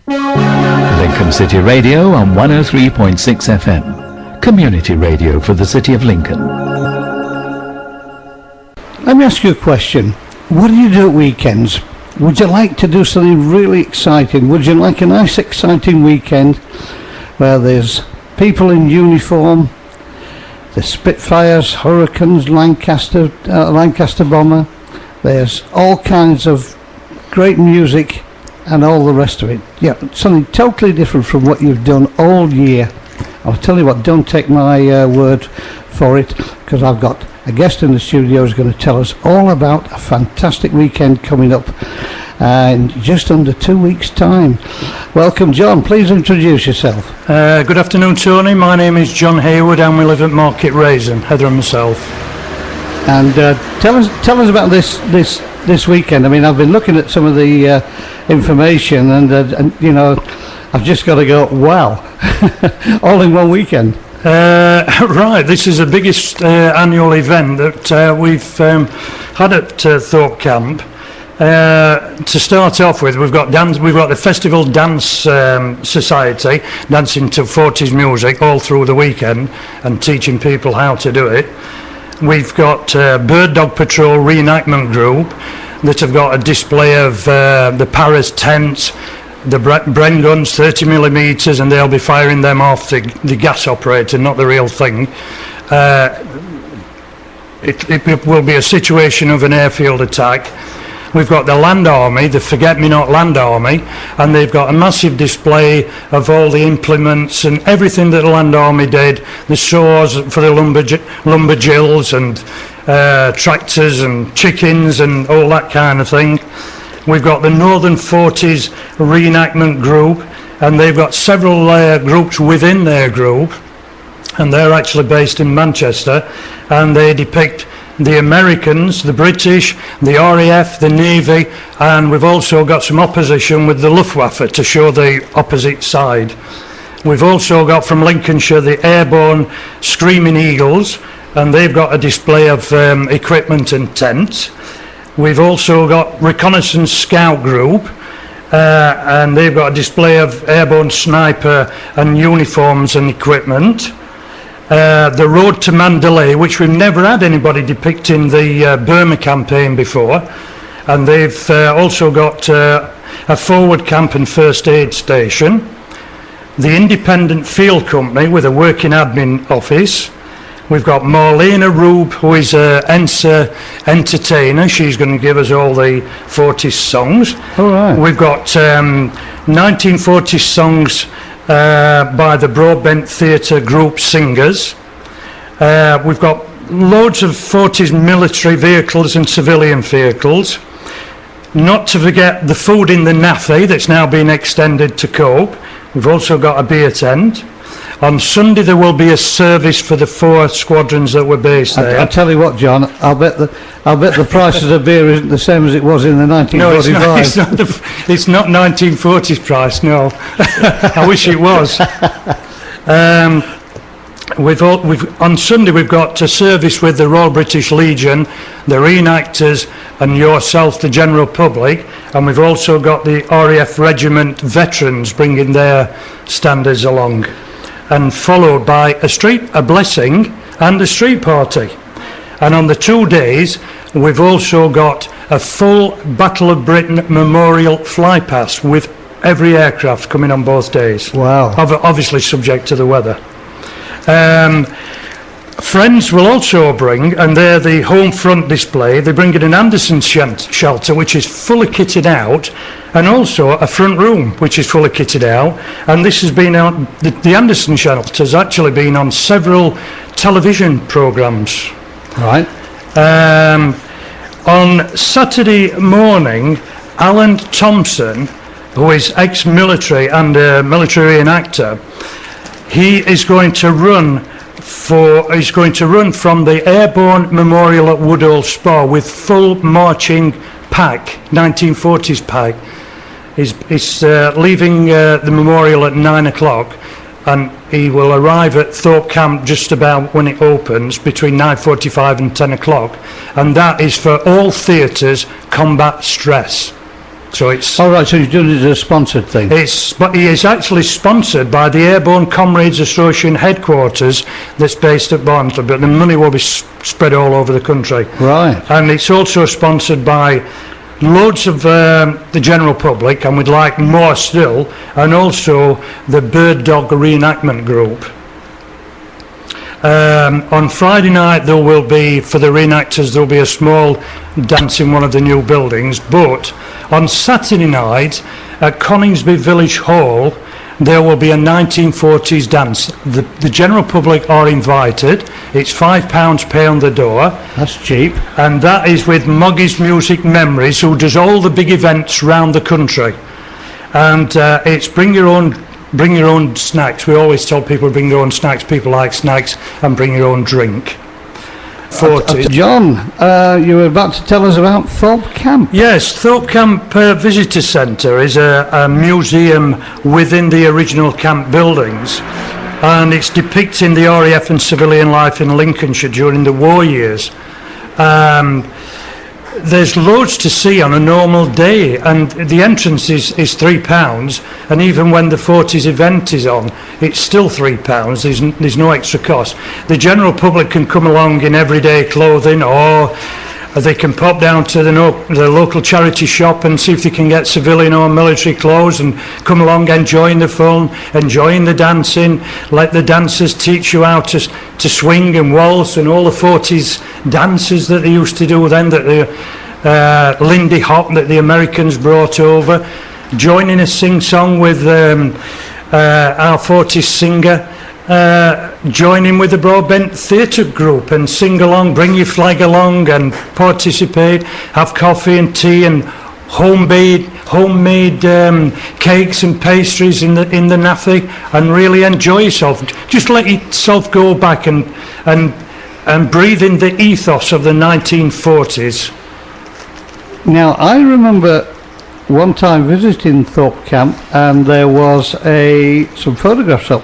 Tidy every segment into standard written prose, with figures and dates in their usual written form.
Lincoln City Radio on 103.6 FM. Community radio for the City of Lincoln. Let me ask you a question. What do you do at weekends? Would you like to do something really exciting? Would you like a nice exciting weekend where there's people in uniform, the Spitfires, Hurricanes, Lancaster Bomber, there's all kinds of great music and all the rest of it. Yeah, something totally different from what you've done all year. I'll tell you what, don't take my word for it, because I've got a guest in the studio who's going to tell us all about a fantastic weekend coming up in just under 2 weeks' time. Welcome, John. Please introduce yourself. Good afternoon, Tony. My name is John Haywood and we live at Market Raisin, Heather and myself. And tell us about this weekend. I mean, I've been looking at some of the information, and you know, I've just got to go, wow, all in one weekend. Right, this is the biggest annual event that we've had at Thorpe Camp. To start off with, we've got the Festival Dance Society dancing to 40s music all through the weekend and teaching people how to do it. We've got Bird Dog Patrol reenactment group that have got a display of the Paris tents, the Bren guns, 30mm, and they'll be firing them off the gas operator, not the real thing. It will be a situation of an airfield attack. We've got the Land Army, the Forget-Me-Not Land Army, and they've got a massive display of all the implements and everything that the Land Army did, the saws for the lumberjills and tractors and chickens and all that kind of thing. We've got the Northern 40s reenactment group, and they've got several groups within their group, and they're actually based in Manchester, and they depict the Americans, the British, the RAF, the Navy, and we've also got some opposition with the Luftwaffe to show the opposite side. We've also got from Lincolnshire the Airborne Screaming Eagles, and they've got a display of equipment and tents. We've also got Reconnaissance Scout Group, and they've got a display of airborne sniper and uniforms and equipment. The Road to Mandalay, which we've never had anybody depicting the Burma campaign before, and they've also got a forward camp and first aid station. The Independent Field Company with a working admin office. We've got Marlena Rube, who is an ENSA entertainer. She's going to give us all the 40s songs. All right. We've got 1940s songs by the Broadbent Theatre group singers. We've got loads of 40s military vehicles and civilian vehicles. Not to forget the food in the NAFI that's now been extended to Cope. We've also got a beer tent. On Sunday there will be a service for the 4 squadrons that were based there. I'll tell you what, John, I'll bet the price of the beer isn't the same as it was in the 1945. No, it's not 1940s price, no. I wish it was. On Sunday we've got a service with the Royal British Legion, the reenactors, and yourself, the general public, and we've also got the RAF Regiment veterans bringing their standards along, and followed by a blessing and a street party. And on the 2 days we've also got a full Battle of Britain memorial fly pass with every aircraft coming on both days. Wow. Obviously subject to the weather. Friends will also bring, and they're the home front display, they bring in an Anderson shelter which is fully kitted out, and also a front room which is fully kitted out, and this has been on, the Anderson shelter has actually been on several television programmes. Right. On Saturday morning, Alan Thompson, who is ex-military and a military reenactor, he is going to run from the Airborne Memorial at Woodall Spa with full marching pack, 1940s pack. He's leaving the memorial at 9 o'clock, and he will arrive at Thorpe Camp just about when it opens, between 9:45 and 10 o'clock, and that is for all theatres combat stress. So it's All right, so you're doing it as a sponsored thing. but he is actually sponsored by the Airborne Comrades Association headquarters that's based at Barnsley, but the money will be spread all over the country. Right. And it's also sponsored by loads of the general public, and we'd like more still, and also the Bird Dog Reenactment Group. On Friday night there will be, for the reenactors, there will be a small dance in one of the new buildings, but on Saturday night at Coningsby Village Hall there will be a 1940s dance. The general public are invited. It's £5 pay on the door. That's cheap. And that is with Moggy's Music Memories, who does all the big events round the country. And it's bring your own snacks. We always tell people bring your own snacks. People like snacks, and bring your own drink. 40. John, you were about to tell us about Thorpe Camp. Yes, Thorpe Camp Visitor Centre is a museum within the original camp buildings, and it's depicting the RAF and civilian life in Lincolnshire during the war years. There's loads to see on a normal day, and the entrance is £3, and even when the 40s event is on, it's still £3. There's no extra cost. The general public can come along in everyday clothing, or they can pop down to the local charity shop and see if they can get civilian or military clothes, and come along enjoying the fun, enjoying the dancing. Let the dancers teach you how to swing and waltz, and all the 40s dances that they used to do then, that the Lindy Hop that the Americans brought over. Joining a sing-song with our 40s singer, joining with the Broadbent Theatre Group and sing along, bring your flag along and participate, have coffee and tea and homemade cakes and pastries in the naffy, and really enjoy yourself. Just let yourself go back and breathe in the ethos of the 1940s. Now, I remember one time visiting Thorpe Camp, and there was some photographs up,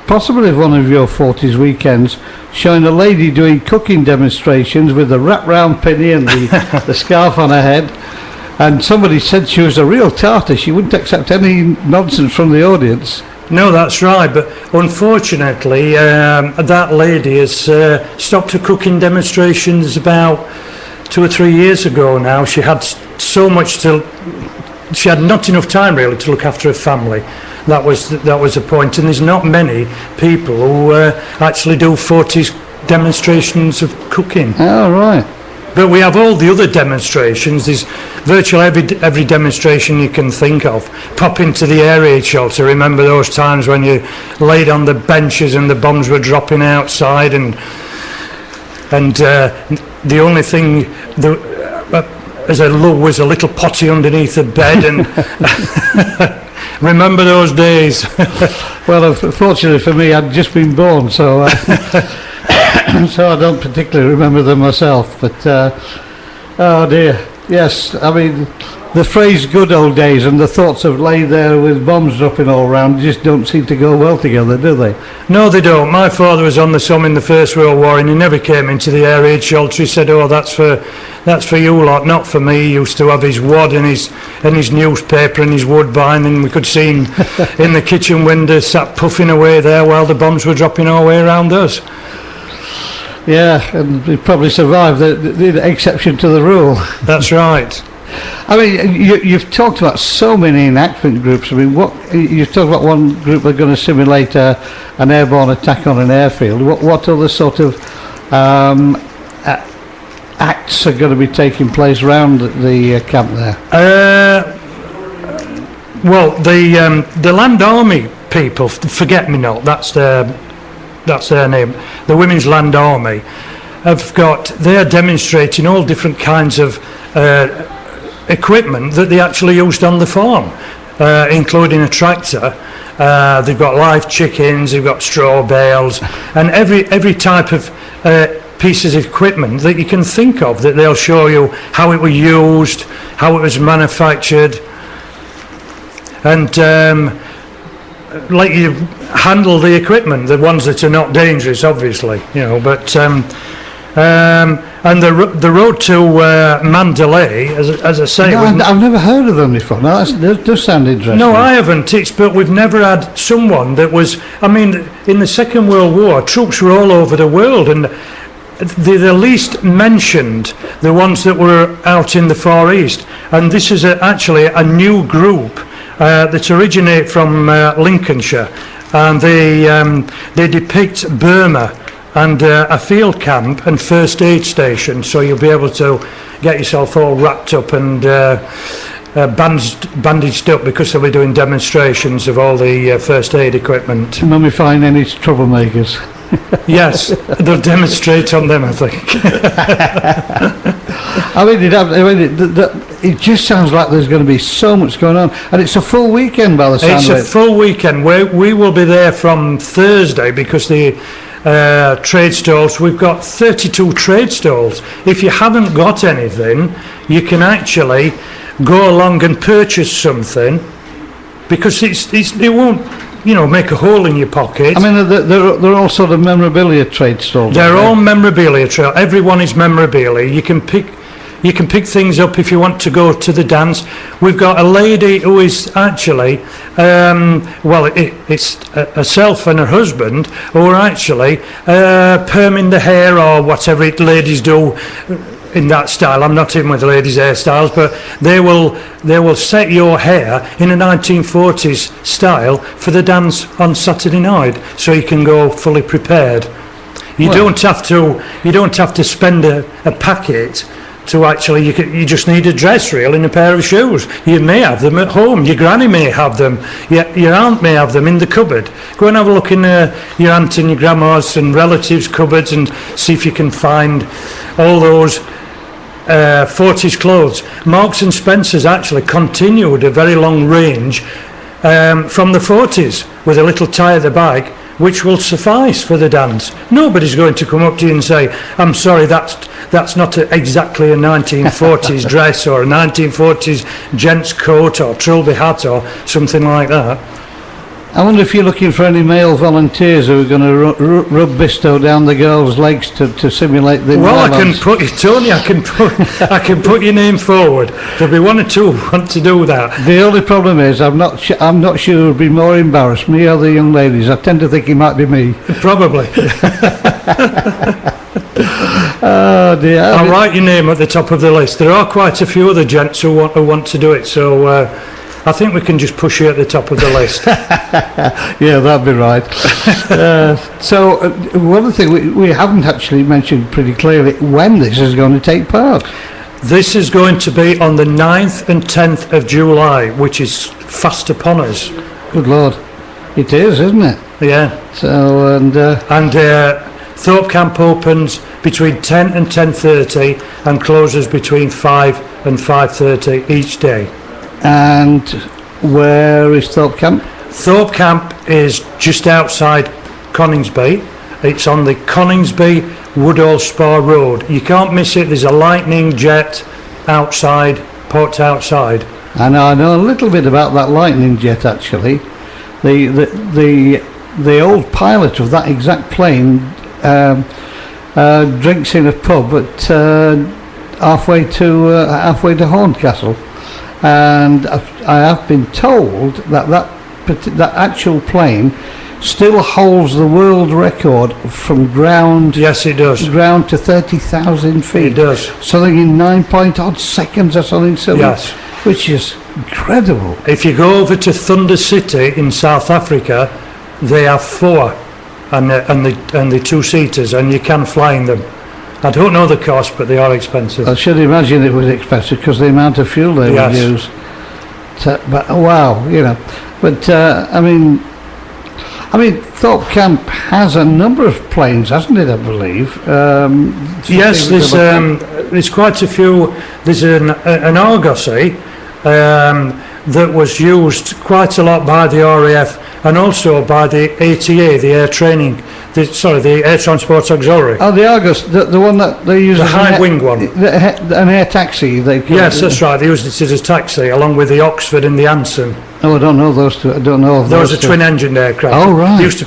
possibly of one of your 40s weekends, showing a lady doing cooking demonstrations with the wrap-round pinny and the scarf on her head. And somebody said she was a real tartar. She wouldn't accept any nonsense from the audience. No, that's right, but unfortunately that lady has stopped her cooking demonstrations about 2 or 3 years ago now. She had she had not enough time really to look after her family. That was the point, and there's not many people who actually do 40s demonstrations of cooking. Oh, right. But we have all the other demonstrations. There's virtually every demonstration you can think of. Pop into the air raid shelter. Remember those times when you laid on the benches and the bombs were dropping outside, and the only thing as a lug was a little potty underneath the bed, and remember those days. Well, fortunately for me, I'd just been born, so so I don't particularly remember them myself. But oh dear, yes. I mean, the phrase "good old days" and the thoughts of laying there with bombs dropping all around just don't seem to go well together, do they? No, they don't. My father was on the Somme in the First World War, and he never came into the air raid shelter. He said, "Oh, that's for you lot, not for me." He used to have his wad and his newspaper and his woodbine, and we could see him in the kitchen window sat puffing away there while the bombs were dropping all the way around us. Yeah, and he probably survived the exception to the rule. That's right. I mean, you've talked about so many enactment groups. I mean, you've talked about one group that are going to simulate an airborne attack on an airfield. What other sort of acts are going to be taking place around the camp there? Well, the Land Army people, Forget-Me-Not, that's their name. The Women's Land Army they're demonstrating all different kinds of equipment that they actually used on the farm, including a tractor. They've got live chickens, they've got straw bales, and every type of pieces of equipment that you can think of, that they'll show you how it was used, how it was manufactured, and let you handle the equipment, the ones that are not dangerous, obviously, but And the road to Mandalay, as I say... No, I've never heard of them before. No, that does sound interesting. No, I haven't. But we've never had someone that was... I mean, in the Second World War, troops were all over the world, and they're the least mentioned, the ones that were out in the Far East. And this is actually a new group that originate from Lincolnshire, and they depict Burma and a field camp and first aid station, so you'll be able to get yourself all wrapped up and bandaged up, because they'll be doing demonstrations of all the first aid equipment. When we find any troublemakers. Yes, they'll demonstrate on them, I think. It just sounds like there's going to be so much going on, and it's a full weekend by the sound of it. It's a full weekend. We will be there from Thursday, because the trade stalls, we've got 32 trade stalls. If you haven't got anything, you can actually go along and purchase something, because it won't, make a hole in your pocket. I mean, they're all sort of memorabilia trade stalls. They're all memorabilia trade. Everyone is memorabilia. You can pick things up if you want to go to the dance. We've got a lady who is actually, it's herself and her husband who are actually perming the hair, or whatever ladies do in that style. I'm not in with ladies' hairstyles, but they will set your hair in a 1940s style for the dance on Saturday night, so you can go fully prepared. You don't have to spend a packet to actually. You just need a dress reel and a pair of shoes. You may have them at home. Your granny may have them. Your aunt may have them in the cupboard. Go and have a look in your aunt and your grandma's and relatives' cupboards and see if you can find all those 40s clothes. Marks and Spencer's actually continued a very long range from the 40s with a little tie at the back, which will suffice for the dance. Nobody's going to come up to you and say, I'm sorry, that's not exactly a 1940s dress or a 1940s gents coat or trilby hat or something like that. I wonder if you're looking for any male volunteers who are going to rub Bisto down the girls' legs to simulate the. Well, I can put you, Tony. I can put your name forward. There'll be one or two who want to do that. The only problem is I'm not sure who'd be more embarrassed, me or the young ladies. I tend to think it might be me. Probably. Oh dear. I'll write your name at the top of the list. There are quite a few other gents who want to do it, so. I think we can just push you at the top of the list. Yeah, that'd be right. So one thing we haven't actually mentioned pretty clearly when this is going to take part. This is going to be on the 9th and 10th of July, which is fast upon us. Good Lord. It is, isn't it? Yeah. So, and Thorpe Camp opens between 10 and 10:30 and closes between 5 and 5:30 each day. And where is Thorpe Camp? Thorpe Camp is just outside Coningsby. It's on the Coningsby Woodall Spa Road. You can't miss it. There's a lightning jet outside, parked outside. And I know a little bit about that lightning jet actually. The old pilot of that exact plane drinks in a pub at halfway to Horncastle. And I have been told that actual plane still holds the world record from ground. Yes, it does. Ground to 30,000 feet. It does. Something in 9-point-odd seconds or something. Yes. Which is incredible. If you go over to Thunder City in South Africa, they have 4 and the 2-seaters, and you can fly in them. I don't know the cost, but they are expensive. I should imagine it was expensive because the amount of fuel they would use. But wow, But I mean, Thorpe Camp has a number of planes, hasn't it? I believe. Yes, there's quite a few. There's an Argosy that was used quite a lot by the RAF and also by the ATA, the Air Training. The Air Transport Auxiliary. Oh, the Argus, the one that they use. The high-wing one. An air taxi. Yes, that's right. They used it as a taxi, along with the Oxford and the Anson. Oh, I don't know those two. I don't know of those. Those are twin-engined aircraft. Oh, right. They used to